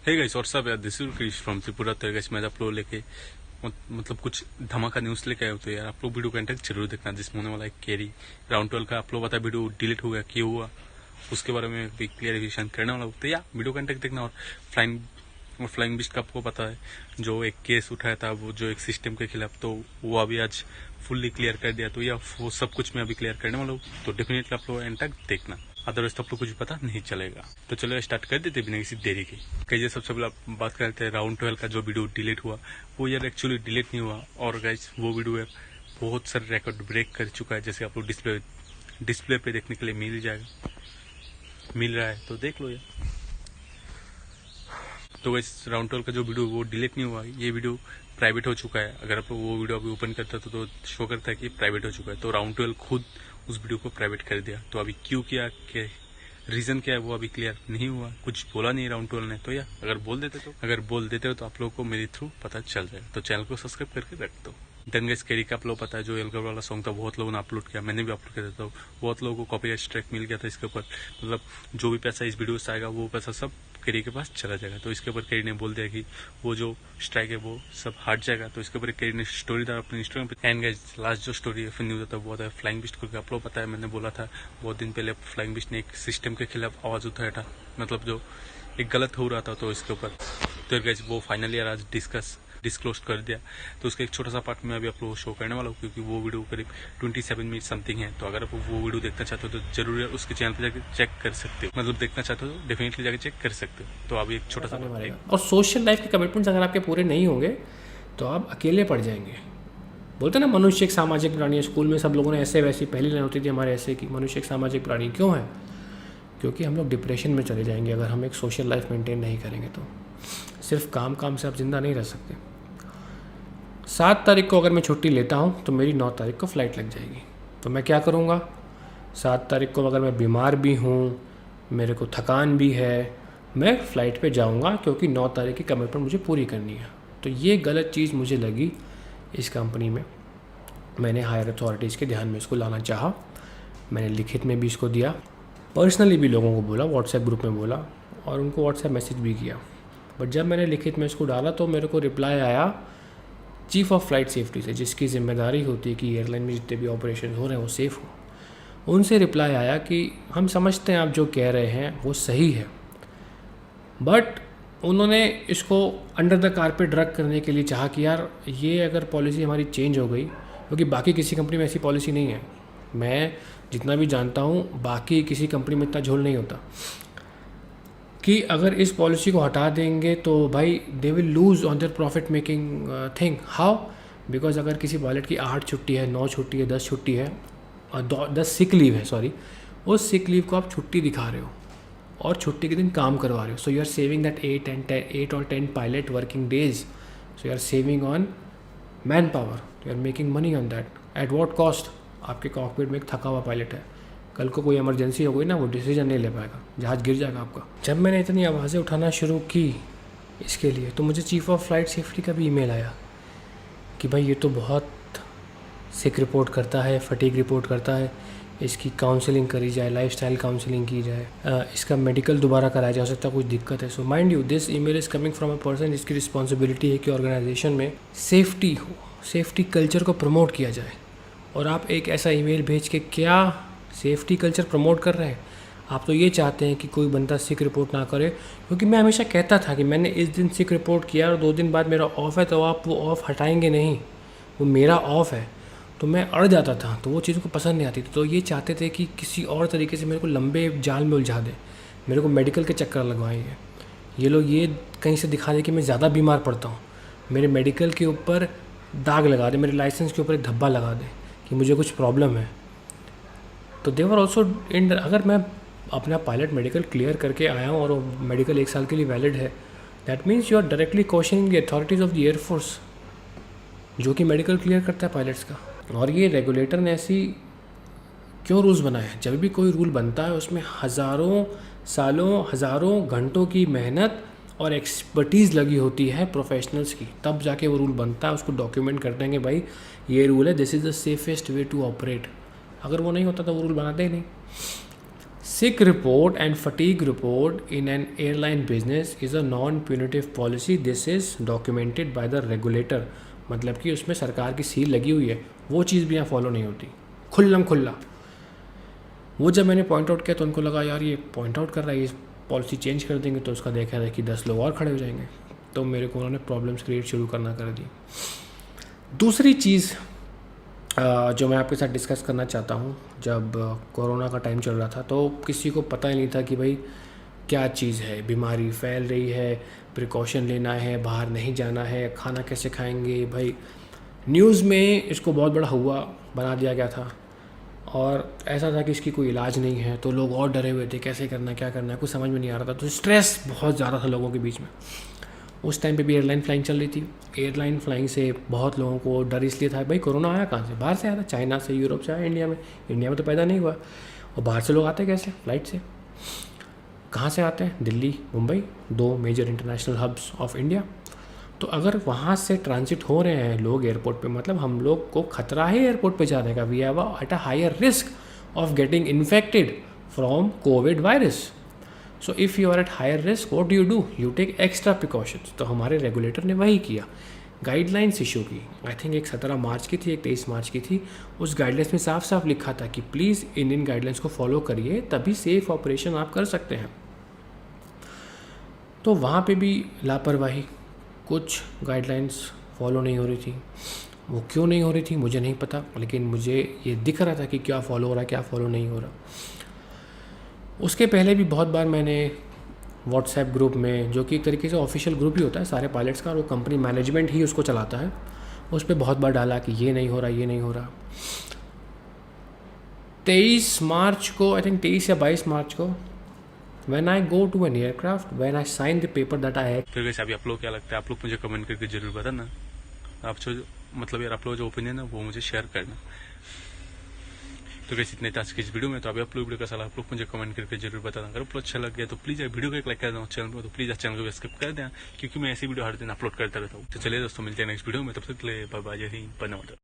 हे guys what's up यार, this is Krish from Tripura. तो guys मैं आप लोग लेके मतलब कुछ धमाका न्यूज़ लेके आए हो। तो यार आप लोग वीडियो कंटेंट जरूर देखना, जिसमें होने वाला है कैरी राउंड 12 का। आप लोग पता है वीडियो डिलीट हो गया, क्यों हुआ, उसके बारे में भी क्लियरिफिकेशन करने वाला हूँ। तो यार वीडियो कंटेंट देखना। और फ्लाइंग बिस्ट का आपको पता है जो एक केस उठाया था, वो जो एक सिस्टम के खिलाफ, तो वो अभी आज फुल्ली क्लियर कर दिया। तो या वो सब कुछ मैं अभी क्लियर करने वाला हूँ, तो डेफिनेटली आप लोग एंड तक देखना, अदरवाइज तो आप लोग कुछ पता नहीं चलेगा। तो चलो स्टार्ट कर देते बिना किसी देरी के। कहिए सबसे पहले बात करते हैं राउंड 12 का जो वीडियो डिलीट हुआ। वो यार एक्चुअली डिलीट नहीं हुआ, और गाइस वो वीडियो यार बहुत सारे रिकॉर्ड ब्रेक कर चुका है, जैसे आप लोग डिस्प्ले पे देखने के लिए मिल रहा है, तो देख लो यार। तो इस राउंड 12 का जो वीडियो वो डिलीट नहीं हुआ, ये वीडियो प्राइवेट हो चुका है। अगर आप वो वीडियो अभी ओपन करते तो शो करता है कि प्राइवेट हो चुका है। तो राउंड 12 खुद उस वीडियो को प्राइवेट कर दिया। तो अभी क्यों किया, क्या रीजन क्या है, वो अभी क्लियर नहीं हुआ, कुछ बोला नहीं राउंड 12 ने। तो यार अगर बोल देते हो तो आप लोगों को मेरे थ्रू पता चल जाए। तो चैनल को सब्सक्राइब करके रख दो। देन गाइस कैरी का आप लोग पता है जो एल्गर वाला सॉन्ग था, बहुत लोगों ने अपलोड किया, मैंने भी अपलोड कर देता हूँ। बहुत लोगों को कॉपीराइट स्ट्राइक मिल गया था इसके ऊपर। मतलब जो भी पैसा इस वीडियो से आएगा वो पैसा सब कैरी के पास चला जाएगा। तो इसके ऊपर कैरी ने बोल दिया कि वो जो स्ट्राइक है वो सब हट जाएगा। तो इसके ऊपर कैरी ने स्टोरी डाला अपने इंस्टाग्राम पे। एंड गाइस लास्ट जो स्टोरी है फिर न्यूज था वो था फ्लाइंग बिस्ट करके। आप लोग पता है मैंने बोला था बहुत दिन पहले, फ्लाइंग बिस्ट ने एक सिस्टम के खिलाफ आवाज उठाया था, मतलब जो एक गलत हो रहा था। तो इसके ऊपर तो गाइस वो फाइनली आज डिस्क्लोज कर दिया। तो उसका एक छोटा सा पार्ट में अभी आप लोगों को शो करने वाला हूँ, क्योंकि वो वीडियो करीब 27 मिनट समथिंग है। तो अगर आप वो वीडियो देखना चाहते हो तो जरूर उसके चैनल पे जाकर चेक कर सकते हो, मतलब देखना चाहते हो तो डेफिनेटली जाकर चेक कर सकते हो। तो अभी एक छोटा सा और सोशल लाइफ के कमिटमेंट्स अगर आपके पूरे नहीं होंगे तो आप अकेले पड़ जाएंगे। बोलते हैं ना मनुष्य एक सामाजिक प्राणी है। स्कूल में सब लोगों ने ऐसे वैसी पहली लाइन होती थी हमारे ऐसे कि मनुष्य एक सामाजिक प्राणी क्यों है, क्योंकि हम लोग डिप्रेशन में चले जाएंगे अगर हम एक सोशल लाइफ मेंटेन नहीं करेंगे। तो सिर्फ काम से आप ज़िंदा नहीं रह सकते। 7 तारीख को अगर मैं छुट्टी लेता हूँ तो मेरी 9 तारीख को फ़्लाइट लग जाएगी। तो मैं क्या करूँगा, 7 तारीख को अगर मैं बीमार भी हूँ, मेरे को थकान भी है, मैं फ़्लाइट पे जाऊँगा, क्योंकि 9 तारीख की कमिटमेंट मुझे पूरी करनी है। तो ये गलत चीज़ मुझे लगी इस कंपनी में। मैंने हायर अथॉरिटीज़ के ध्यान में इसको लाना चाहा। मैंने लिखित में भी इसको दिया, पर्सनली भी लोगों को बोला, व्हाट्सएप ग्रुप में बोला, और उनको व्हाट्सएप मैसेज भी किया। बट जब मैंने लिखित में इसको डाला तो मेरे को रिप्लाई आया चीफ़ ऑफ फ्लाइट सेफ्टी से, जिसकी जिम्मेदारी होती है कि एयरलाइन में जितने भी ऑपरेशन हो रहे हैं वो सेफ़ हो। उनसे रिप्लाई आया कि हम समझते हैं आप जो कह रहे हैं वो सही है, बट उन्होंने इसको अंडर द कारपेट रख करने के लिए चाहा कि यार ये अगर पॉलिसी हमारी चेंज हो गई, क्योंकि बाकी किसी कंपनी में ऐसी पॉलिसी नहीं है। मैं जितना भी जानता हूँ बाकी किसी कंपनी में इतना झोल नहीं होता कि अगर इस पॉलिसी को हटा देंगे तो भाई they will lose on their profit making thing. How? Because अगर किसी पायलट की 8 छुट्टी है, 9 छुट्टी है, 10 छुट्टी है और 10 सिक लीव है, सॉरी, उस सिक लीव को आप छुट्टी दिखा रहे हो और छुट्टी के दिन काम करवा रहे हो। So you are saving that 8 और 10 pilot working days. So you are saving on man power, you are making money on that. At what cost? आपके कॉकपिट में एक थका हुआ पायलट है, कल को कोई इमरजेंसी हो गई ना, वो डिसीजन नहीं ले पाएगा, जहाज़ गिर जाएगा आपका। जब मैंने इतनी आवाज़ें उठाना शुरू की इसके लिए, तो मुझे चीफ़ ऑफ फ्लाइट सेफ्टी का भी ईमेल आया कि भाई ये तो बहुत सिक रिपोर्ट करता है, फटीग रिपोर्ट करता है, इसकी काउंसलिंग करी जाए, लाइफस्टाइल काउंसलिंग की जाए, इसका मेडिकल दोबारा कराया जा सकता है, कुछ दिक्कत है। So mind you this email is coming from a person जिसकी रिस्पॉन्सिबिलिटी है कि ऑर्गेनाइजेशन में सेफ्टी हो, सेफ्टी कल्चर को प्रमोट किया जाए। और आप एक ऐसा ईमेल भेज के क्या सेफ्टी कल्चर प्रमोट कर रहे हैं? आप तो ये चाहते हैं कि कोई बंदा सिक रिपोर्ट ना करे। क्योंकि मैं हमेशा कहता था कि मैंने इस दिन सिक रिपोर्ट किया और 2 दिन बाद मेरा ऑफ़ है, तो आप वो ऑफ़ हटाएंगे नहीं, वो मेरा ऑफ़ है। तो मैं अड़ जाता था, तो वो चीज़ को पसंद नहीं आती थी। तो ये चाहते थे कि किसी और तरीके से मेरे को लंबे जाल में उलझा दें, मेरे को मेडिकल के चक्कर लगवाएंगे, ये लोग ये कहीं से दिखा दें कि मैं ज़्यादा बीमार पड़ता हूँ, मेरे मेडिकल के ऊपर दाग लगा दें, मेरे लाइसेंस के ऊपर एक धब्बा लगा दें कि मुझे कुछ प्रॉब्लम है। तो देवर ऑल्सो इन, अगर मैं अपना पायलट मेडिकल क्लियर करके आया हूँ और वो मेडिकल 1 साल के लिए वैलिड है, that means you are directly questioning the authorities of the air force जो कि मेडिकल क्लियर करता है पायलट्स का। और ये रेगुलेटर ने ऐसी क्यों रूल्स बनाए हैं? जब भी कोई रूल बनता है उसमें हज़ारों सालों, हज़ारों घंटों की मेहनत और एक्सपर्टीज़ लगी होती है प्रोफेशनल्स की, तब जाके वो रूल बनता है। उसको डॉक्यूमेंट कर देंगे, भाई ये रूल है, this is the safest way to operate. अगर वो नहीं होता तो वो रूल बनाते ही नहीं। Sick report and fatigue report in an airline business is a non-punitive policy. This is documented by the regulator. मतलब कि उसमें सरकार की सील लगी हुई है, वो चीज़ भी यहाँ फॉलो नहीं होती खुल्लम खुल्ला। वो जब मैंने पॉइंट आउट किया तो उनको लगा यार ये पॉइंट आउट कर रहा है, ये पॉलिसी चेंज कर देंगे तो उसका देखा है कि 10 लोग और खड़े हो जाएंगे। तो मेरे को उन्होंने प्रॉब्लम्स क्रिएट शुरू करना कर दी। दूसरी चीज़ जो मैं आपके साथ डिस्कस करना चाहता हूँ, जब कोरोना का टाइम चल रहा था तो किसी को पता ही नहीं था कि भाई क्या चीज़ है, बीमारी फैल रही है, प्रिकॉशन लेना है, बाहर नहीं जाना है, खाना कैसे खाएंगे। भाई न्यूज़ में इसको बहुत बड़ा हुआ बना दिया गया था और ऐसा था कि इसकी कोई इलाज नहीं है, तो लोग और डरे हुए थे कैसे करना क्या करना है, कुछ समझ में नहीं आ रहा था। तो स्ट्रेस बहुत ज़्यादा था लोगों के बीच में। उस टाइम पे भी एयरलाइन फ्लाइंग चल रही थी। एयरलाइन फ्लाइंग से बहुत लोगों को डर इसलिए था, भाई कोरोना आया कहाँ से, बाहर से आया था, चाइना से, यूरोप से आया इंडिया में। इंडिया में तो पैदा नहीं हुआ, और बाहर से लोग आते कैसे, फ्लाइट से। कहाँ से आते हैं, Delhi, Mumbai, 2 major international hubs of India. तो अगर वहाँ से ट्रांजिट हो रहे हैं लोग एयरपोर्ट पे, मतलब हम लोग को खतरा है एयरपोर्ट पे जाने का। We have at a higher risk of getting infected from COVID virus. So if you are at higher risk, what do? You take extra precautions. तो हमारे रेगुलेटर ने वही किया, गाइडलाइंस इशू की। आई थिंक एक 17 मार्च की थी, एक 23 मार्च की थी। उस गाइडलाइंस में साफ साफ लिखा था कि प्लीज़ इन गाइडलाइंस को फॉलो करिए, तभी सेफ ऑपरेशन आप कर सकते हैं। तो वहाँ पे भी लापरवाही, कुछ गाइडलाइंस फॉलो नहीं हो रही थी। वो क्यों नहीं हो रही थी मुझे नहीं पता, लेकिन मुझे ये दिख रहा था कि क्या फॉलो हो रहा है, क्या फॉलो नहीं हो रहा। उसके पहले भी बहुत बार मैंने व्हाट्सएप ग्रुप में, जो कि एक तरीके से ऑफिशियल ग्रुप ही होता है सारे पायलट्स का, और वो कंपनी मैनेजमेंट ही उसको चलाता है, उस पर बहुत बार डाला कि ये नहीं हो रहा, ये नहीं हो रहा। 23 मार्च को, आई थिंक 23 या 22 मार्च को, when I go to an aircraft, when I sign the paper that I had। फिर वैसे अभी आप लोग क्या लगता है, आप लोग मुझे कमेंट करके जरूर बताना। आप जो मतलब यार आप लोग जो ओपिनियन है वो मुझे शेयर करना। तो कैसे इतने आज की इस वीडियो में, तो अभी आप लोग वीडियो का सलाह आप लोग मुझे कमेंट करके जरूर बताना। अगर आपको अच्छा लग गया तो प्लीज़ वीडियो को एक लाइक कर देना, चैनल पर तो प्लीज़ चैनल को सब्सक्राइब कर देना, क्योंकि मैं ऐसी वीडियो हर दिन अपलोड करता रहता हूँ। तो चलिए दोस्तों, मिलते हैं नेक्स्ट वीडियो में, तब तक के लिए बाय बाय, जय हिंद, वंदे मातरम।